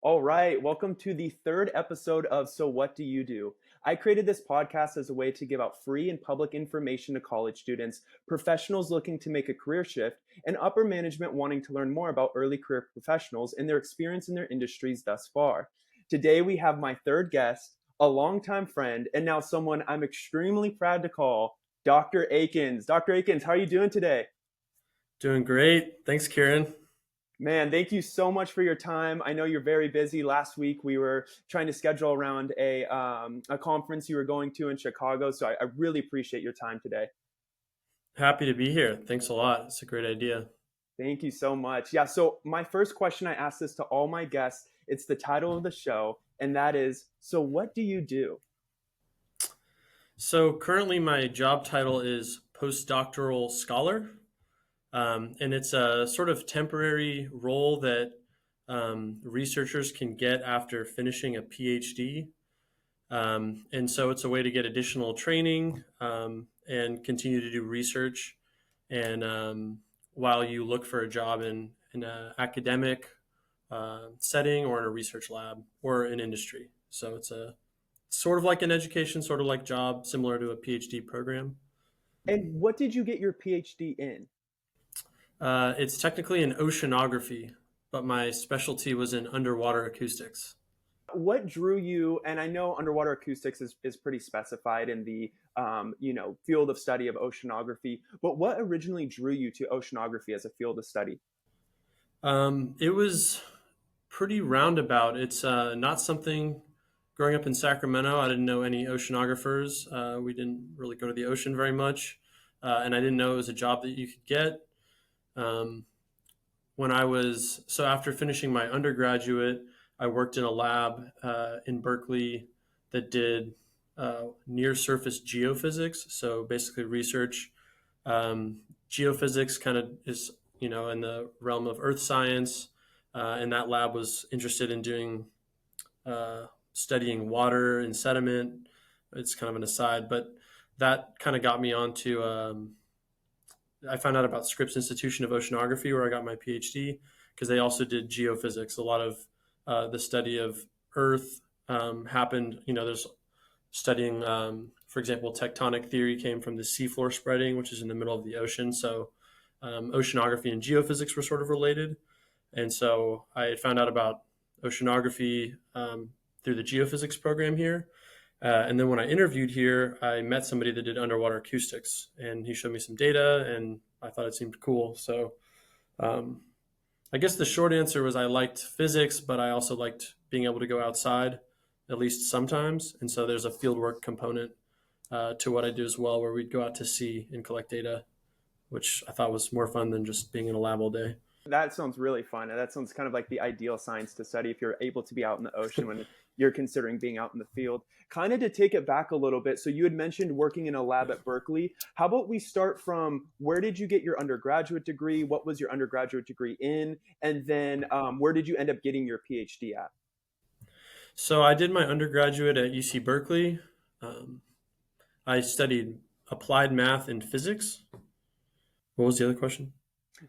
All right, welcome to the third episode of So What Do You Do? I created this podcast as a way to give out free and public information to college students, professionals looking to make a career shift, and upper management wanting to learn more about early career professionals and their experience in their industries thus far. Today we have my third guest, a longtime friend, and now someone I'm extremely proud to call Dr. Akins. Dr. Akins, how are you doing today? Doing great. Thanks, Kieran. Man, thank you so much for your time. I know you're very busy. Last week we were trying to schedule around a conference you were going to in Chicago, so I really appreciate your time today. Happy to be here. Thanks a lot. It's a great idea. Thank you so much. Yeah, so my first question, I ask this to all my guests. It's the title of the show, and that is, so what do you do? So, currently, my job title is postdoctoral scholar, and it's a sort of temporary role that researchers can get after finishing a PhD. And so, it's a way to get additional training and continue to do research. And while you look for a job in an academic setting or in a research lab or in industry. So it's a sort of like an education, sort of like job, similar to a PhD program. And what did you get your PhD in? It's technically in oceanography, but my specialty was in underwater acoustics. What drew you, and I know underwater acoustics is pretty specified in the field of study of oceanography, but what originally drew you to oceanography as a field of study? It was pretty roundabout. It's not something growing up in Sacramento. I didn't know any oceanographers. We didn't really go to the ocean very much. And I didn't know it was a job that you could get. Um, so after finishing my undergraduate, I worked in a lab in Berkeley that did near surface geophysics. So basically research. Geophysics kind of is, in the realm of earth science. And that lab was interested in doing studying water and sediment. It's kind of an aside, but that kind of got me onto I found out about Scripps Institution of Oceanography, where I got my PhD, because they also did geophysics. A lot of the study of Earth happened. There's studying, for example, tectonic theory came from the seafloor spreading, which is in the middle of the ocean. So oceanography and geophysics were sort of related. And so I had found out about oceanography through the geophysics program here. And then when I interviewed here, I met somebody that did underwater acoustics, and he showed me some data, and I thought it seemed cool. So um, I guess the short answer was I liked physics, but I also liked being able to go outside, at least sometimes. And so there's a fieldwork component to what I do as well, where we'd go out to sea and collect data, which I thought was more fun than just being in a lab all day. That sounds really fun. And that sounds kind of like the ideal science to study if you're able to be out in the ocean when you're considering being out in the field. Kind of to take it back a little bit. So you had mentioned working in a lab at Berkeley. How about we start from where did you get your undergraduate degree? What was your undergraduate degree in? And then where did you end up getting your PhD at? So I did my undergraduate at UC Berkeley. Um, I studied applied math and physics. What was the other question?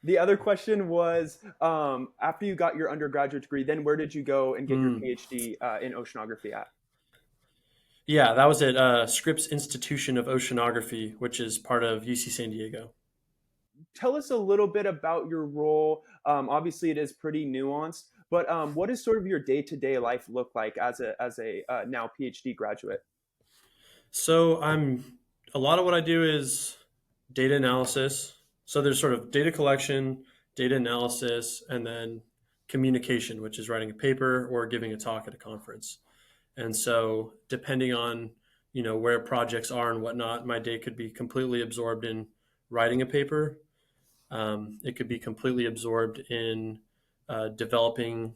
The other question was after you got your undergraduate degree, then where did you go and get your Mm. PhD in oceanography at? Yeah, that was at Scripps Institution of Oceanography, which is part of UC San Diego. Tell us a little bit about your role. Obviously, it is pretty nuanced, but what does sort of your day-to-day life look like as a now PhD graduate? So a lot of what I do is data analysis. So there's sort of data collection, data analysis, and then communication, which is writing a paper or giving a talk at a conference. And so depending on, where projects are and whatnot, my day could be completely absorbed in writing a paper. It could be completely absorbed in developing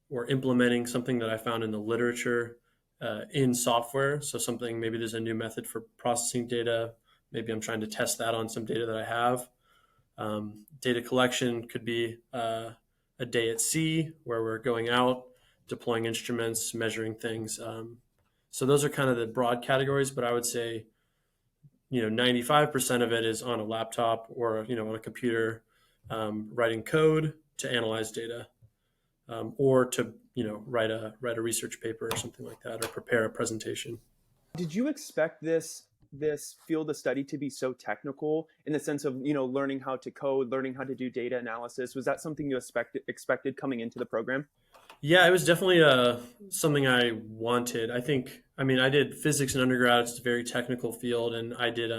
or implementing something that I found in the literature in software. So something, maybe there's a new method for processing data. Maybe I'm trying to test that on some data that I have. Data collection could be a day at sea where we're going out, deploying instruments, measuring things. So those are kind of the broad categories, but I would say, 95% of it is on a laptop or, on a computer, writing code to analyze data, or to write a research paper or something like that, or prepare a presentation. Did you expect this field of study to be so technical in the sense of, learning how to code, learning how to do data analysis? Was that something you expected coming into the program? Yeah, it was definitely something I wanted. I mean, I did physics in undergrad. It's a very technical field, and I did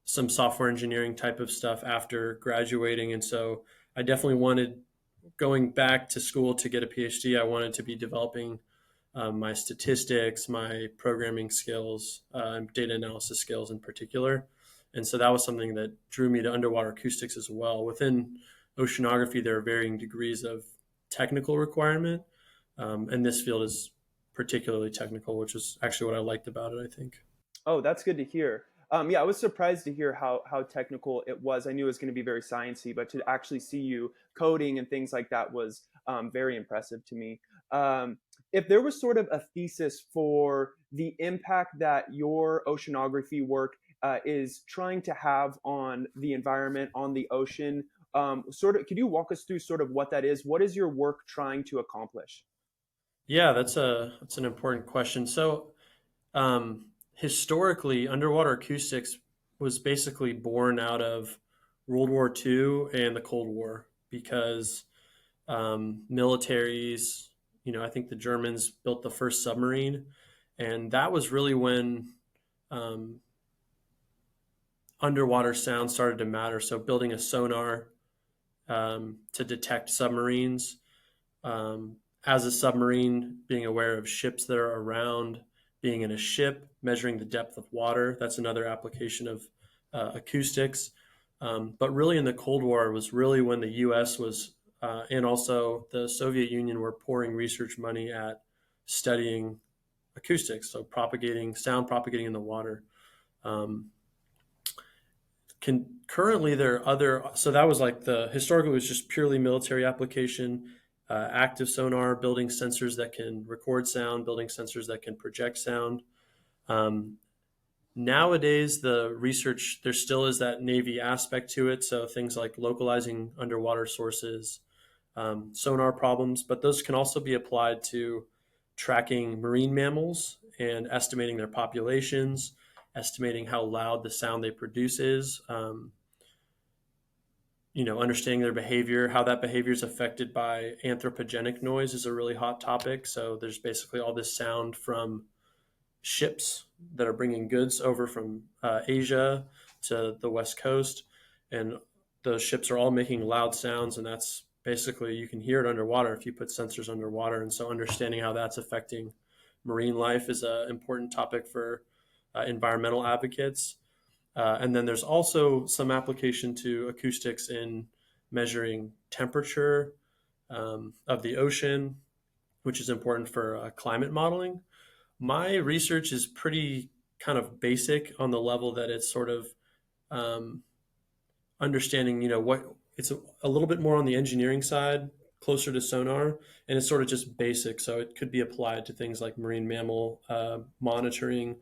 some software engineering type of stuff after graduating. And so I definitely wanted, going back to school to get a PhD, I wanted to be developing my statistics, my programming skills, data analysis skills in particular. And so that was something that drew me to underwater acoustics as well. Within oceanography, there are varying degrees of technical requirement. And this field is particularly technical, which is actually what I liked about it, I think. Oh, that's good to hear. Yeah, I was surprised to hear how technical it was. I knew it was going to be very sciencey, but to actually see you coding and things like that was very impressive to me. If there was sort of a thesis for the impact that your oceanography work is trying to have on the environment, on the ocean, could you walk us through sort of what that is? What is your work trying to accomplish? Yeah, that's an important question. So historically, underwater acoustics was basically born out of World War II and the Cold War because militaries, I think the Germans built the first submarine, and that was really when um, underwater sound started to matter. So building a sonar to detect submarines, um, as a submarine, being aware of ships that are around, being in a ship, measuring the depth of water. That's another application of acoustics. But really, in the Cold War was really when the U.S. was, and also the Soviet Union were pouring research money at studying acoustics, so propagating sound, propagating in the water. Um, Currently, there are other. So that was like the historically it was just purely military application. Active sonar, building sensors that can record sound, building sensors that can project sound. Um, Nowadays, the research there still is that Navy aspect to it. So things like localizing underwater sources, sonar problems, but those can also be applied to tracking marine mammals and estimating their populations, estimating how loud the sound they produce is. Understanding their behavior, how that behavior is affected by anthropogenic noise is a really hot topic. So there's basically all this sound from ships that are bringing goods over from Asia to the West Coast, and those ships are all making loud sounds, and that's basically you can hear it underwater if you put sensors underwater. And so understanding how that's affecting marine life is an important topic for environmental advocates. And then there's also some application to acoustics in measuring temperature of the ocean, which is important for climate modeling. My research is pretty kind of basic on the level that it's sort of um, understanding, what it's a little bit more on the engineering side, closer to sonar, and it's sort of just basic. So it could be applied to things like marine mammal monitoring.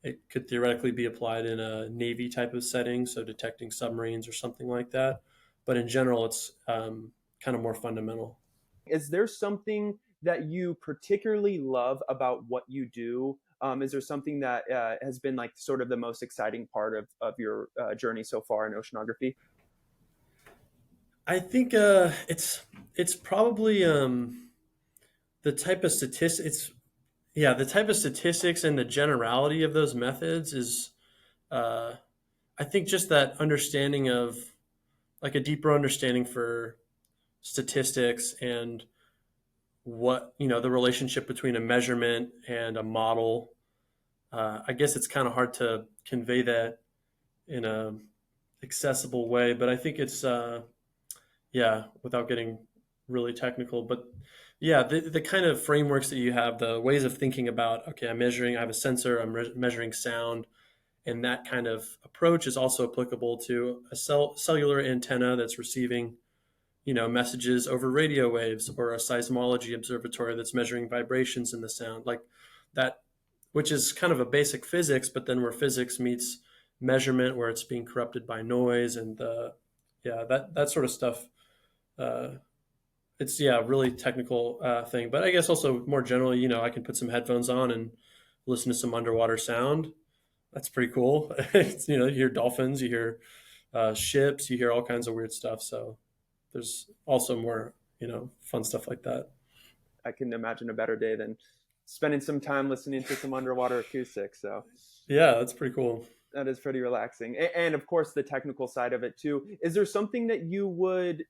It could theoretically be applied in a Navy type of setting, so detecting submarines or something like that. But in general, it's kind of more fundamental. Is there something that you particularly love about what you do? Is there something that has been like sort of the most exciting part of your journey so far in oceanography? I think it's probably the type of statistics. Yeah, the type of statistics and the generality of those methods is, uh, I think, just that understanding of like a deeper understanding for statistics and what the relationship between a measurement and a model. I guess it's kind of hard to convey that in a accessible way, but I think it's yeah, without getting really technical, but yeah, the kind of frameworks that you have, the ways of thinking about, okay, I have a sensor, measuring sound, and that kind of approach is also applicable to a cellular antenna that's receiving, messages over radio waves, or a seismology observatory that's measuring vibrations in the sound, like that, which is kind of a basic physics, but then where physics meets measurement, where it's being corrupted by noise and yeah, that sort of stuff uh, it's yeah, a really technical thing. But I guess also more generally, I can put some headphones on and listen to some underwater sound. That's pretty cool. You hear dolphins, you hear ships, you hear all kinds of weird stuff. So there's also more, fun stuff like that. I can imagine a better day than spending some time listening to some underwater acoustics. So Yeah, that's pretty cool. that is pretty relaxing. And of course, the technical side of it too. Is there something that you would,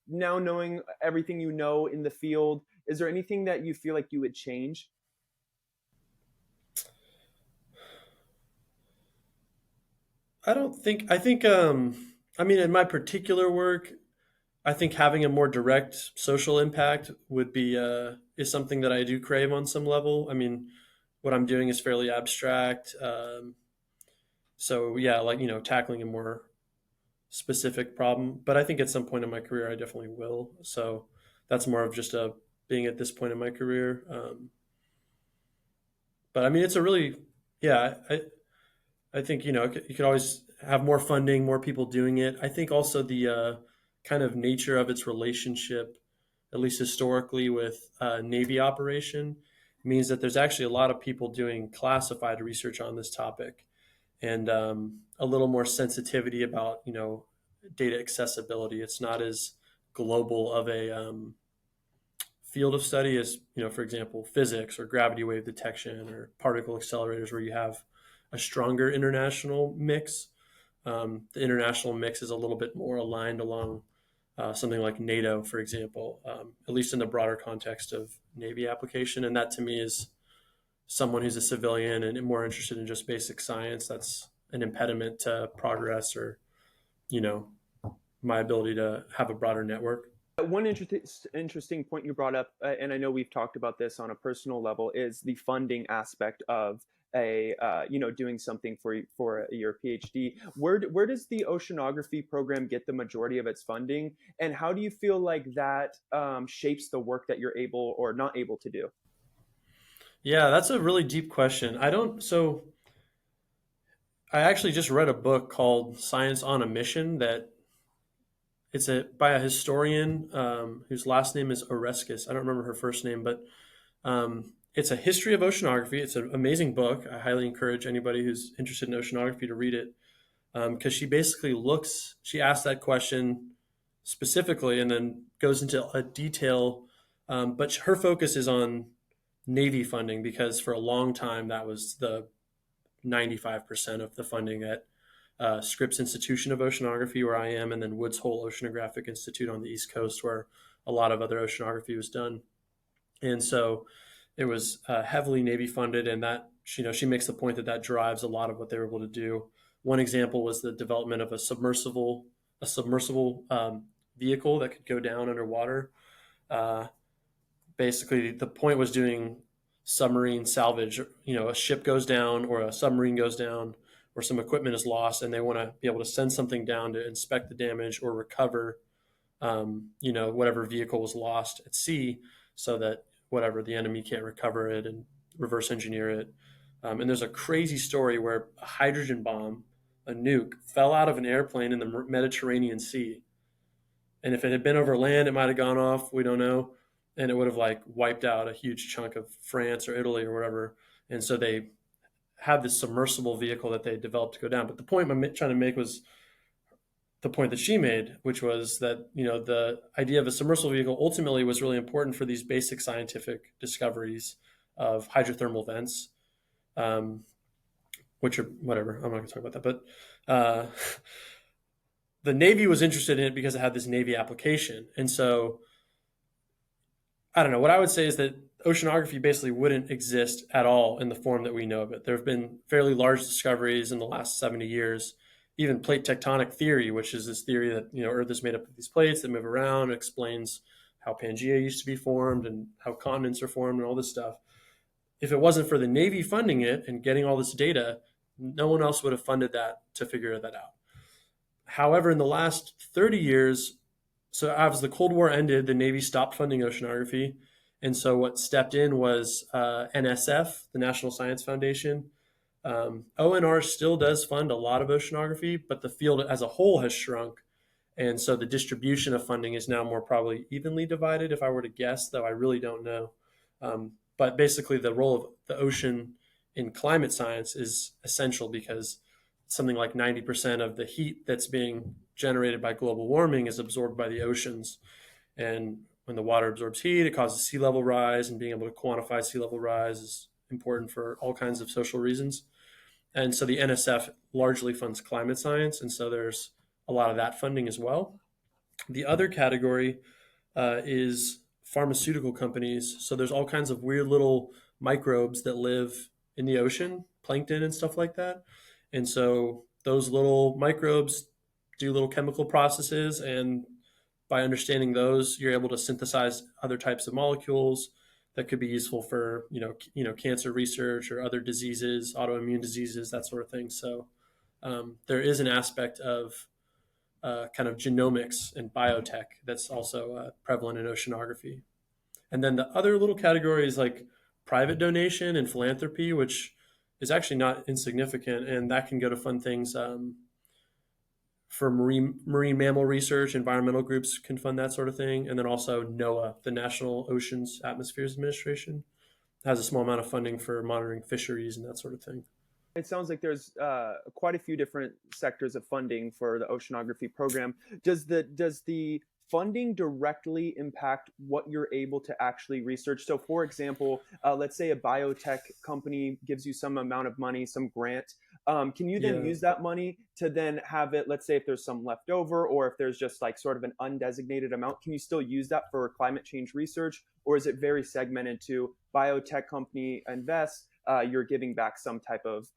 now knowing everything you know in the field, is there anything that you feel like you would change? I think, I mean, in my particular work, I think having a more direct social impact would be, is something that I do crave on some level. I mean, what I'm doing is fairly abstract. So yeah, like, tackling a more specific problem, but I think at some point in my career, I definitely will. So that's more of just a being at this point in my career. But I mean, it's a really, yeah, I think, you could always have more funding, more people doing it. I think also the kind of nature of its relationship, at least historically, with Navy operation means that there's actually a lot of people doing classified research on this topic and a little more sensitivity about, data accessibility. It's not as global of a field of study as, for example, physics or gravity wave detection or particle accelerators, where you have a stronger international mix. The international mix is a little bit more aligned along something like NATO, for example, at least in the broader context of Navy application. And that to me is someone who's a civilian and more interested in just basic science. That's an impediment to progress or, you know, my ability to have a broader network. One interesting point you brought up, and I know we've talked about this on a personal level, is the funding aspect of a doing something for your PhD. Where does the oceanography program get the majority of its funding, and how do you feel like that shapes the work that you're able or not able to do? Yeah, that's a really deep question. So I actually just read a book called Science on a Mission that it's by a historian whose last name is Oreskes. I don't remember her first name, but it's a history of oceanography. It's an amazing book. I highly encourage anybody who's interested in oceanography to read it because she basically she asks that question specifically and then goes into a detail. But her focus is on Navy funding because for a long time that was the 95% of the funding at Scripps Institution of Oceanography, where I am, and then Woods Hole Oceanographic Institute on the East Coast, where a lot of other oceanography was done. And so it was heavily Navy funded, and that she makes the point that that drives a lot of what they were able to do. One example was the development of a submersible vehicle that could go down underwater. Uh, Basically, the point was doing submarine salvage. A ship goes down, or a submarine goes down, or some equipment is lost, and they want to be able to send something down to inspect the damage or recover, whatever vehicle was lost at sea, so that whatever the enemy can't recover it and reverse engineer it. And there's a crazy story where a hydrogen bomb, a nuke, fell out of an airplane in the Mediterranean Sea, and if it had been over land, it might have gone off. We don't know, and it would have like wiped out a huge chunk of France or Italy or whatever. And so they had this submersible vehicle that they developed to go down. But the point I'm trying to make was the point that she made, which was that the idea of a submersible vehicle ultimately was really important for these basic scientific discoveries of hydrothermal vents, um, which are whatever. I'm not going to talk about that, but the Navy was interested in it because it had this Navy application, and so I don't know. What I would say is that oceanography basically wouldn't exist at all in the form that we know of it. There have been fairly large discoveries in the last 70 years. Even plate tectonic theory, which is this theory that Earth is made up of these plates that move around, explains how Pangea used to be formed and how continents are formed and all this stuff. If it wasn't for the Navy funding it and getting all this data, no one else would have funded that to figure that out. However, in the last 30 years, so as the Cold War ended, the Navy stopped funding oceanography. And so what stepped in was NSF, the National Science Foundation. ONR still does fund a lot of oceanography, but the field as a whole has shrunk. And so the distribution of funding is now more probably evenly divided, if I were to guess, though I really don't know. But basically, the role of the ocean in climate science is essential because something like 90% of the heat that's being generated by global warming is absorbed by the oceans. And when the water absorbs heat, it causes sea level rise, and being able to quantify sea level rise is important for all kinds of social reasons. And so the NSF largely funds climate science, and so there's a lot of that funding as well. The other category is pharmaceutical companies. So there's all kinds of weird little microbes that live in the ocean, plankton and stuff like that. And so those little microbes do little chemical processes, and by understanding those, you're able to synthesize other types of molecules that could be useful for cancer research or other diseases, autoimmune diseases, that sort of thing. So there is an aspect of kind of genomics and biotech that's also prevalent in oceanography. And then the other little category is like private donation and philanthropy, which is actually not insignificant, and that can go to fund things for marine mammal research. Environmental groups can fund that sort of thing, and then also NOAA, the National Oceans Atmospheres Administration, has a small amount of funding for monitoring fisheries and that sort of thing. It sounds like there's quite a few different sectors of funding for the oceanography program. Does the funding directly impact what you're able to actually research? So, for example, let's say a biotech company gives you some amount of money, some grant. Can you then Yeah. use that money to then have it? Let's say if there's some left over, or if there's just like sort of an undesignated amount, can you still use that for climate change research, or is it very segmented to biotech company invest? You're giving back some type of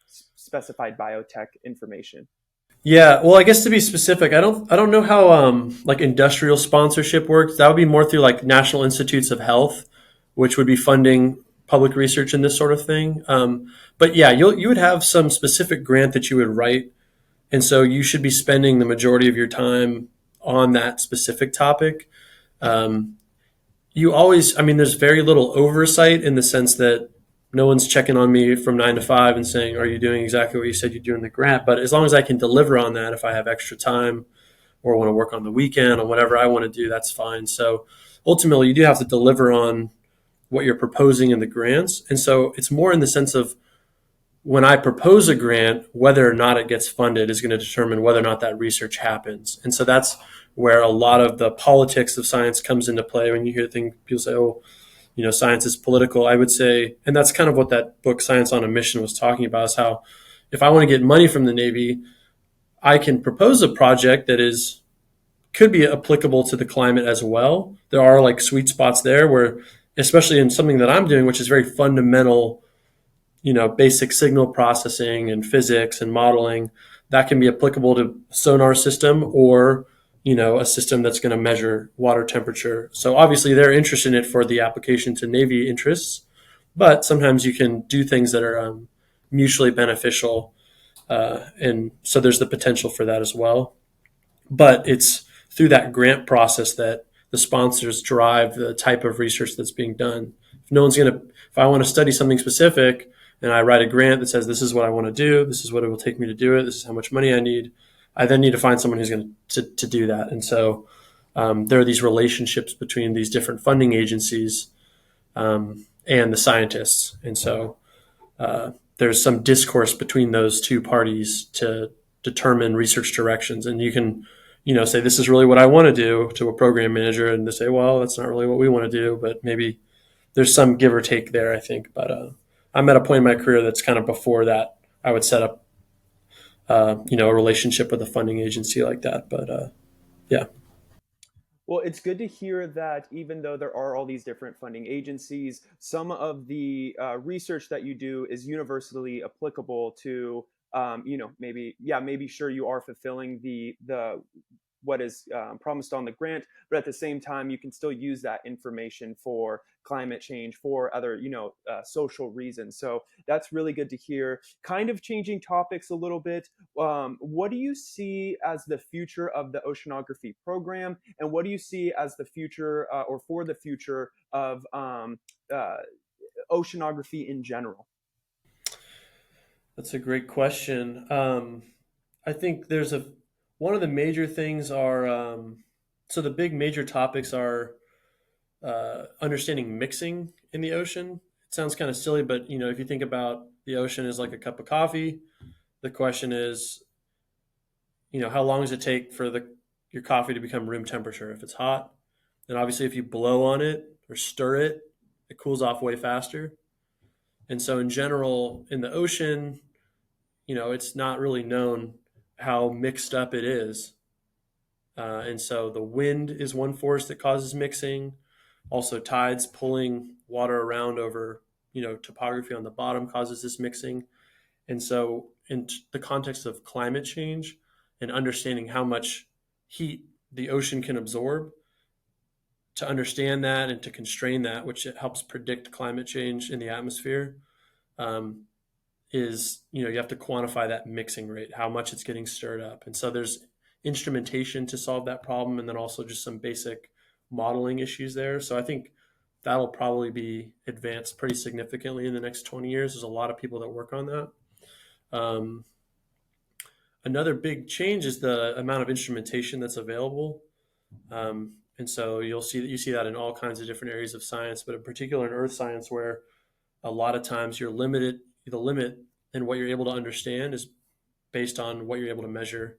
specified biotech information. Yeah, well, I guess to be specific, I don't know how like industrial sponsorship works. That would be more through like National Institutes of Health, which would be funding public research in this sort of thing. But yeah, you would have some specific grant that you would write, and so you should be spending the majority of your time on that specific topic. Um, you always, I mean, there's very little oversight in the sense that no one's checking on me from 9 to 5 and saying, "Are you doing exactly what you said you do in the grant?" But as long as I can deliver on that, if I have extra time or want to work on the weekend or whatever I want to do, that's fine. So ultimately, you do have to deliver on what you're proposing in the grants. And so it's more in the sense of when I propose a grant, whether or not it gets funded is going to determine whether or not that research happens. And so that's where a lot of the politics of science comes into play. When you hear things, people say, "Oh, science is political." I would say, and that's kind of what that book, Science on a Mission, was talking about, is how if I want to get money from the Navy, I can propose a project that is could be applicable to the climate as well. There are like sweet spots there where, especially in something that I'm doing, which is very fundamental, basic signal processing and physics and modeling, that can be applicable to sonar system or, a system that's going to measure water temperature. So obviously they're interested in it for the application to Navy interests, but sometimes you can do things that are mutually beneficial. And so there's the potential for that as well. But it's through that grant process that the sponsors drive the type of research that's being done. If no one's going to, if I want to study something specific and I write a grant that says this is what I want to do, this is what it will take me to do it, this is how much money I need, I then need to find someone who's going to do that. And so there are these relationships between these different funding agencies and the scientists. And so there's some discourse between those two parties to determine research directions. And you can, say, this is really what I want to do to a program manager. And they say, well, that's not really what we want to do, but maybe there's some give or take there, I think. But I'm at a point in my career that's kind of before that. I would set up, a relationship with a funding agency like that. But yeah. Well, it's good to hear that even though there are all these different funding agencies, some of the research that you do is universally applicable to, maybe, yeah, maybe sure you are fulfilling the what is promised on the grant, but at the same time, you can still use that information for climate change, for other, social reasons. So that's really good to hear. Kind of changing topics a little bit. What do you see as the future of the oceanography program, and what do you see as the future or for the future of uh, oceanography in general? That's a great question. I think there's one of the major things are so the big major topics are understanding mixing in the ocean. It sounds kind of silly, but if you think about the ocean as like a cup of coffee, the question is, how long does it take for the your coffee to become room temperature? If it's hot, then obviously if you blow on it or stir it, it cools off way faster. And so in general, in the ocean, it's not really known how mixed up it is. And so the wind is one force that causes mixing. Also, tides pulling water around over, topography on the bottom causes this mixing. And so, in the context of climate change and understanding how much heat the ocean can absorb, to understand that and to constrain that, which it helps predict climate change in the atmosphere, um, is you have to quantify that mixing rate, how much it's getting stirred up. And so there's instrumentation to solve that problem, and then also just some basic modeling issues there. So I think that'll probably be advanced pretty significantly in the next 20 years. There's a lot of people that work on that. Um, Another big change is the amount of instrumentation that's available. And so you see that in all kinds of different areas of science, but in particular in earth science, where a lot of times the limit in what you're able to understand is based on what you're able to measure.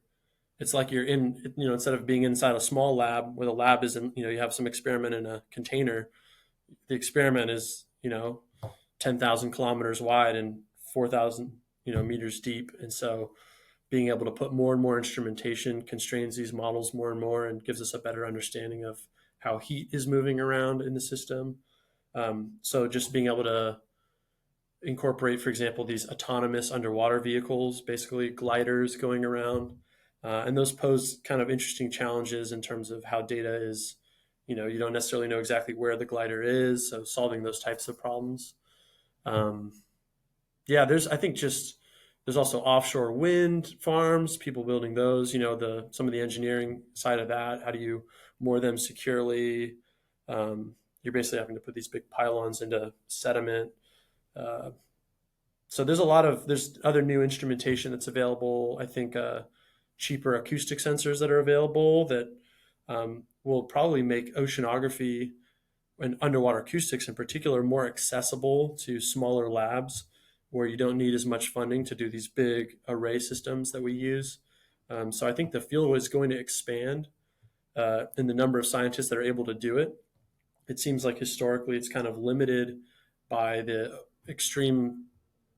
It's like you're in, instead of being inside a small lab where the lab isn't, you have some experiment in a container, the experiment is, 10,000 kilometers wide and 4,000, meters deep. And so being able to put more and more instrumentation constrains these models more and more and gives us a better understanding of how heat is moving around in the system. So just being able to incorporate, for example, these autonomous underwater vehicles, basically gliders going around. And those pose kind of interesting challenges in terms of how data is, you don't necessarily know exactly where the glider is. So solving those types of problems. Um, yeah, I think there's also offshore wind farms, people building those, some of the engineering side of that. How do you moor them securely? You're basically having to put these big pylons into sediment. Uh, so there's other new instrumentation that's available. I think cheaper acoustic sensors that are available that will probably make oceanography and underwater acoustics in particular more accessible to smaller labs where you don't need as much funding to do these big array systems that we use. So I think the field is going to expand in the number of scientists that are able to do it. It seems like historically it's kind of limited by the extreme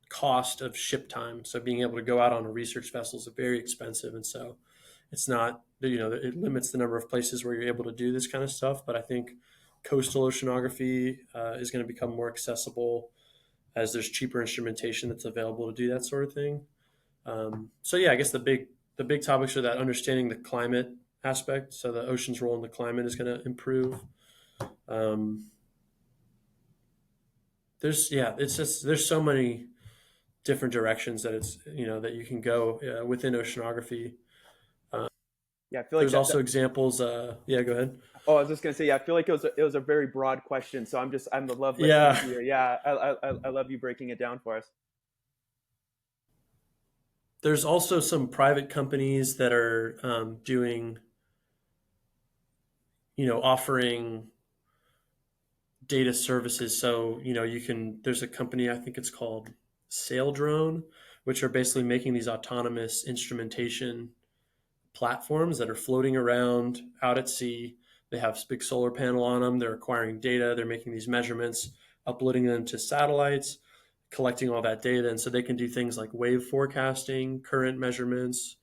cost of ship time. So being able to go out on a research vessel is very expensive, and so it's not, it limits the number of places where you're able to do this kind of stuff. But I think coastal oceanography is going to become more accessible as there's cheaper instrumentation that's available to do that sort of thing. So yeah, I guess the big topics are that understanding the climate aspect. So the ocean's role in the climate is going to improve. Um, there's so many different directions that that you can go within oceanography. Uh, Yeah, I feel like there's also examples. Yeah, go ahead. oh, I was just gonna say, yeah, I feel like it was a very broad question, so I'm the love listening Yeah, to you. Yeah, I love you breaking it down for us. there's also some private companies that are doing, offering data services. So, there's a company, I think it's called Sail Drone, which are basically making these autonomous instrumentation platforms that are floating around out at sea. They have a big solar panel on them. They're acquiring data. They're making these measurements, uploading them to satellites, collecting all that data. And so they can do things like wave forecasting, current measurements.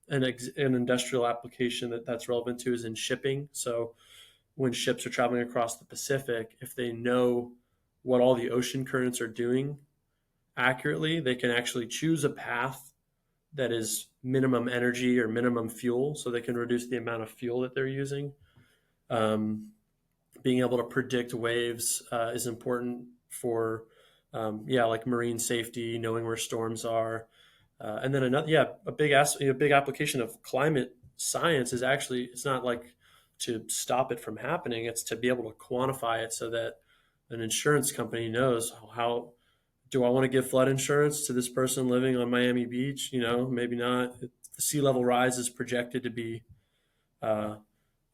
An industrial application that's relevant to is in shipping. So when ships are traveling across the Pacific, if they know what all the ocean currents are doing accurately, they can actually choose a path that is minimum energy or minimum fuel, so they can reduce the amount of fuel that they're using. Um, Being able to predict waves is important for, yeah, like marine safety, knowing where storms are. And then another, yeah, a big application of climate science is actually, it's not like to stop it from happening; it's to be able to quantify it so that an insurance company knows how do I want to give flood insurance to this person living on Miami Beach? Maybe not. the sea level rise is projected to be, uh,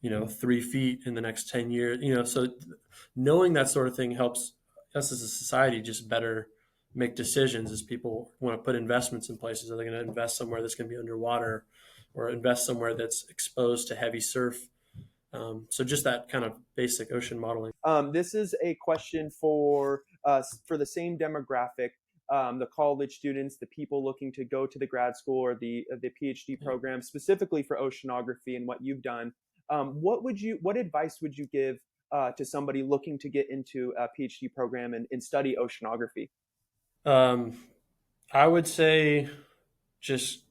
3 feet in the next 10 years. So knowing that sort of thing helps us as a society just better make decisions as people want to put investments in places. Are they going to invest somewhere that's going to be underwater or invest somewhere that's exposed to heavy surf? So just that kind of basic ocean modeling. This is a question for the same demographic, the college students, the people looking to go to the grad school or the PhD Yeah. program, specifically for oceanography and what you've done. What advice would you give to somebody looking to get into a PhD program and study oceanography? Um, I would say just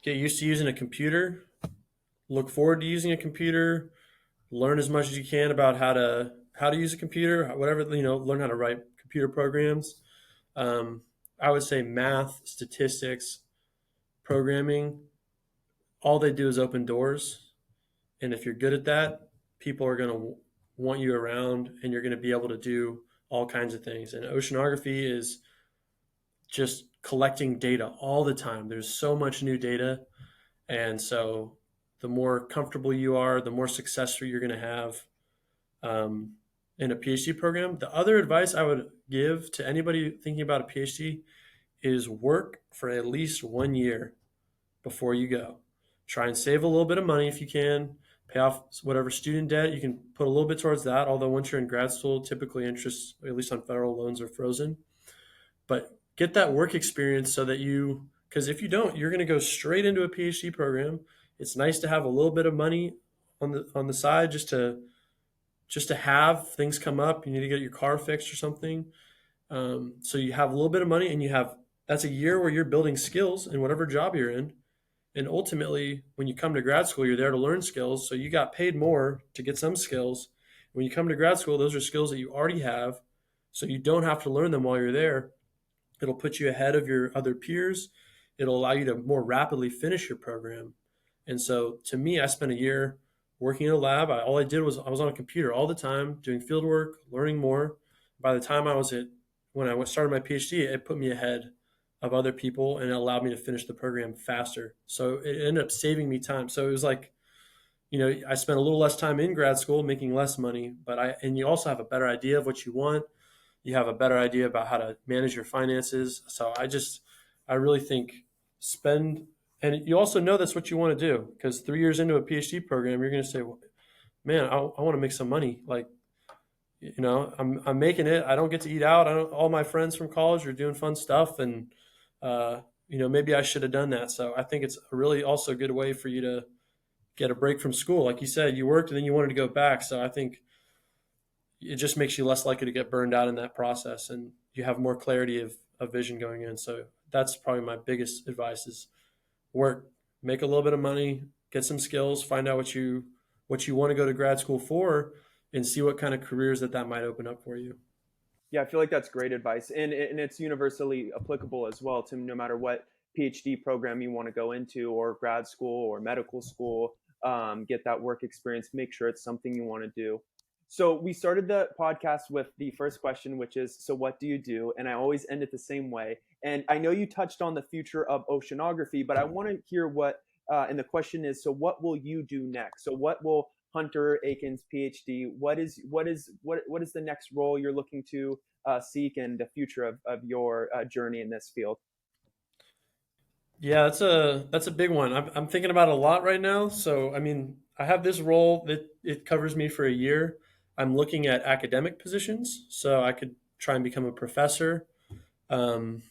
get used to using a computer, look forward to using a computer, learn as much as you can about how to use a computer, whatever, learn how to write computer programs. Um, I would say math, statistics, programming, all they do is open doors. And if you're good at that, people are going to want you around and you're going to be able to do all kinds of things. And oceanography is just collecting data all the time. There's so much new data. And so the more comfortable you are, the more successful you're going to have in a PhD program. The other advice I would give to anybody thinking about a PhD is work for at least 1 year before you go. Try and save a little bit of money if you can. Pay off whatever student debt. You can put a little bit towards that. Although once you're in grad school, typically interest, at least on federal loans, are frozen. But get that work experience so that because if you don't, you're going to go straight into a PhD program. It's nice to have a little bit of money on the side just to have things come up. You need to get your car fixed or something. So you have a little bit of money, and that's a year where you're building skills in whatever job you're in. And ultimately, when you come to grad school, you're there to learn skills. So you got paid more to get some skills. When you come to grad school, those are skills that you already have. So you don't have to learn them while you're there. It'll put you ahead of your other peers. It'll allow you to more rapidly finish your program. And so to me, I spent a year working in a lab. All I did was I was on a computer all the time, doing field work, learning more. By the time when I started my PhD, it put me ahead of other people and it allowed me to finish the program faster. So it ended up saving me time. So it was like, I spent a little less time in grad school making less money, and you also have a better idea of what you want. You have a better idea about how to manage your finances. So I really think and you also know that's what you want to do because 3 years into a PhD program, you're going to say, well, man, I want to make some money. Like, I'm making it. I don't get to eat out. All my friends from college are doing fun stuff. And, maybe I should have done that. So I think it's a really also a good way for you to get a break from school. Like you said, you worked and then you wanted to go back. So I think it just makes you less likely to get burned out in that process and you have more clarity of vision going in. So that's probably my biggest advice is work, make a little bit of money, get some skills, find out what you want to go to grad school for and see what kind of careers that might open up for you. Yeah, I feel like that's great advice, and it's universally applicable as well to no matter what PhD program you want to go into, or grad school, or medical school. Get that work experience. Make sure it's something you want to do. So we started the podcast with the first question, which is, so what do you do? And I always end it the same way. And I know you touched on the future of oceanography, but I want to hear what. And the question is, so what will you do next? So what will Hunter Aiken's PhD? What is the next role you're looking to seek and the future of your journey in this field? Yeah, that's a big one. I'm thinking about it a lot right now. So I mean, I have this role that it covers me for a year. I'm looking at academic positions, so I could try and become a professor. Um,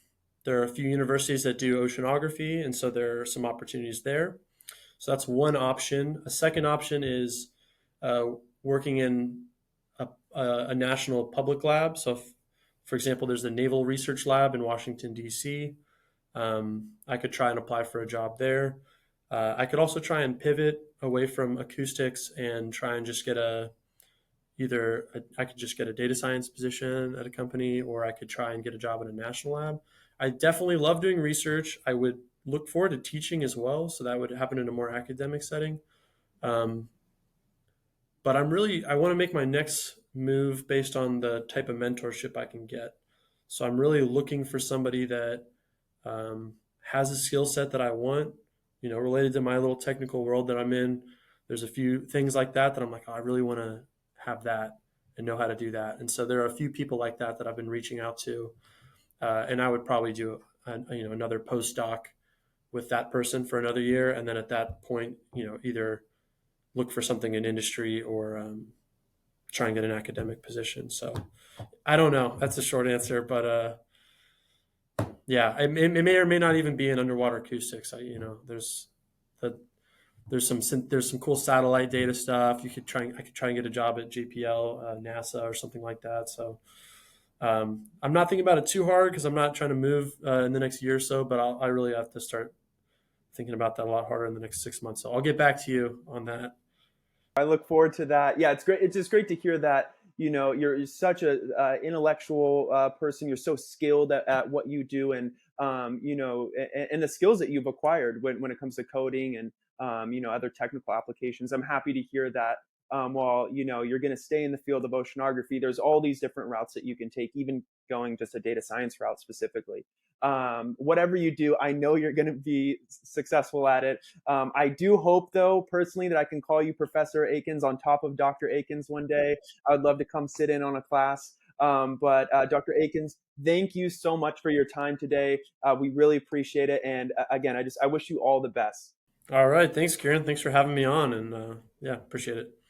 there are a few universities that do oceanography, and so there are some opportunities there. So that's one option. A second option is uh, working in a national public lab. So, for example, there's the Naval Research Lab in Washington, D.C. I could try and apply for a job there. I could also try and pivot away from acoustics and try and just get I could just get a data science position at a company, or I could try and get a job in a national lab. I definitely love doing research. I would look forward to teaching as well, so that would happen in a more academic setting. Um, but I want to make my next move based on the type of mentorship I can get. So I'm really looking for somebody that has a skill set that I want, related to my little technical world that I'm in. There's a few things like that I'm like, oh, I really want to have that and know how to do that. And so there are a few people like that I've been reaching out to, and I would probably do another postdoc with that person for another year, and then at that point, either look for something in industry or try and get an academic position. So I don't know. That's a short answer, but yeah, it may or may not even be in underwater acoustics. The, there's some cool satellite data stuff. I could try and get a job at JPL, NASA, or something like that. So I'm not thinking about it too hard because I'm not trying to move in the next year or so. But I really have to start thinking about that a lot harder in the next 6 months. So I'll get back to you on that. I look forward to that. Yeah, it's great. It's just great to hear that, you're such a intellectual person. You're so skilled at what you do, and and the skills that you've acquired when it comes to coding and other technical applications. I'm happy to hear that. While you're going to stay in the field of oceanography, there's all these different routes that you can take, even going just a data science route specifically. Whatever you do, I know you're going to be successful at it. I do hope, though, personally, that I can call you Professor Akins on top of Dr. Akins one day. I would love to come sit in on a class. But Dr. Akins, thank you so much for your time today. We really appreciate it. And again, I wish you all the best. All right, thanks, Kieran. Thanks for having me on, and yeah, appreciate it.